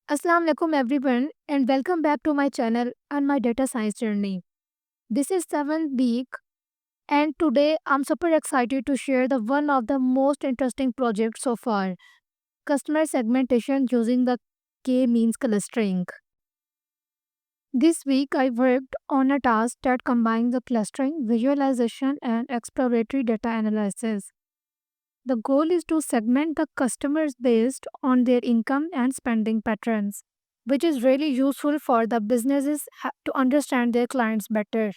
Assalamu alaikum everyone and welcome back to my channel and my data science journey. This is 7th week and today I'm super excited to share the one of the most interesting projects so far, customer segmentation using the K-means clustering. This week I worked on a task that combines the clustering, visualization and exploratory data analysis. The goal is to segment the customers based on their income and spending patterns, which is really useful for the businesses to understand their clients better.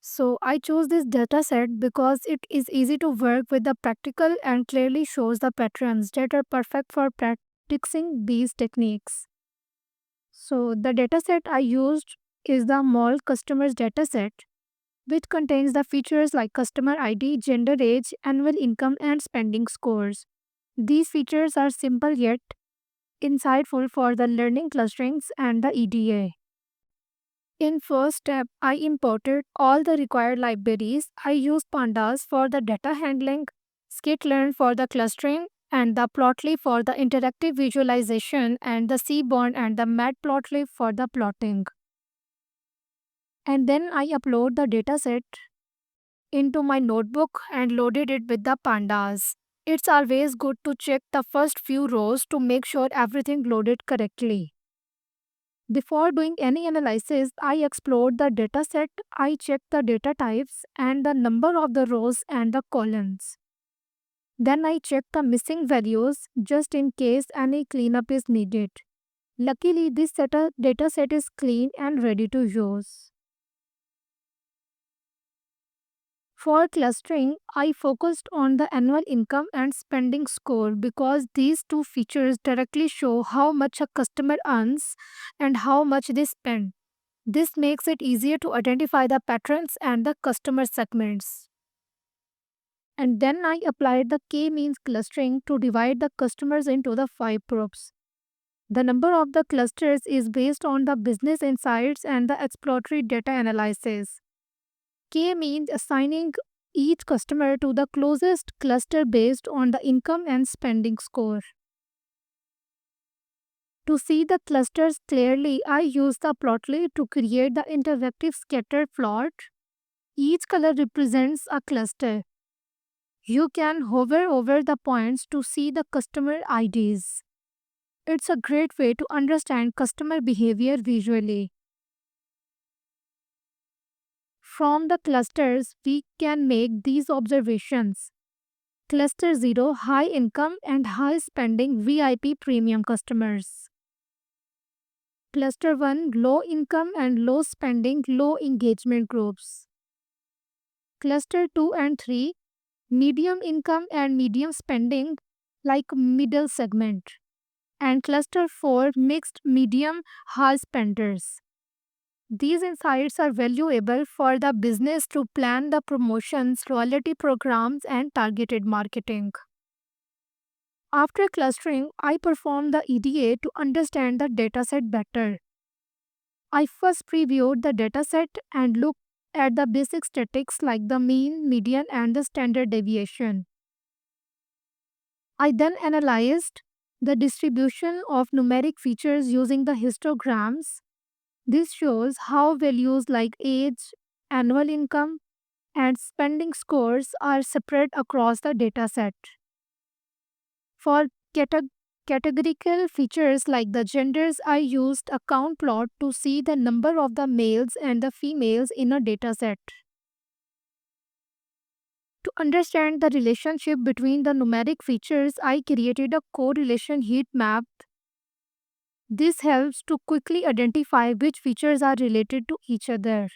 So I chose this data set because it is easy to work with the practical and clearly shows the patterns that are perfect for practicing these techniques. So the data set I used is the mall customers data set, which contains the features like customer ID, gender, age, annual income, and spending scores. These features are simple yet insightful for the learning clusterings and the EDA. In first step, I imported all the required libraries. I used pandas for the data handling, skitlearn for the clustering, and the plotly for the interactive visualization, and the Seaborn and the matplotlib for the plotting. And then I upload the dataset into my notebook and loaded it with the pandas. It's always good to check the first few rows to make sure everything loaded correctly. Before doing any analysis, I explored the dataset, I checked the data types and the number of the rows and the columns. Then I checked the missing values just in case any cleanup is needed. Luckily, this dataset is clean and ready to use. For clustering, I focused on the annual income and spending score because these two features directly show how much a customer earns and how much they spend. This makes it easier to identify the patterns and the customer segments. And then I applied the K-means clustering to divide the customers into the 5 groups. The number of the clusters is based on the business insights and the exploratory data analysis. K means assigning each customer to the closest cluster based on the income and spending score. To see the clusters clearly, I use the plotly to create the interactive scatter plot. Each color represents a cluster. You can hover over the points to see the customer IDs. It's a great way to understand customer behavior visually. From the clusters, we can make these observations. Cluster 0 high income and high spending VIP premium customers. Cluster 1 low income and low spending low engagement groups. Cluster 2 and 3 medium income and medium spending like middle segment. And cluster 4 mixed medium high spenders. These insights are valuable for the business to plan the promotions, loyalty programs, and targeted marketing. After clustering, I performed the EDA to understand the dataset better. I first previewed the dataset and looked at the basic statistics like the mean, median, and the standard deviation. I then analyzed the distribution of numeric features using the histograms. This shows how values like age, annual income, and spending scores are spread across the dataset. For categorical features like the genders, I used a count plot to see the number of the males and the females in a dataset. To understand the relationship between the numeric features, I created a correlation heat map. This helps to quickly identify which features are related to each other.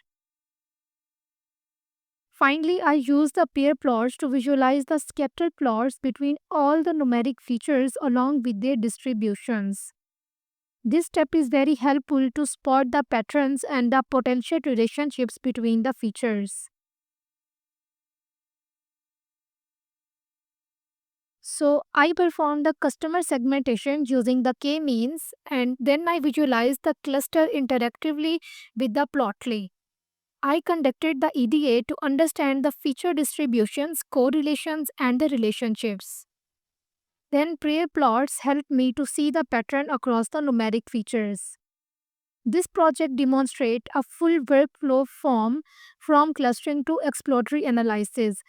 Finally, I use the pair plots to visualize the scatter plots between all the numeric features along with their distributions. This step is very helpful to spot the patterns and the potential relationships between the features. So I performed the customer segmentation using the K-means and then I visualized the cluster interactively with the plotly. I conducted the EDA to understand the feature distributions, correlations, and the relationships. Then prayer plots helped me to see the pattern across the numeric features. This project demonstrates a full workflow from clustering to exploratory analysis.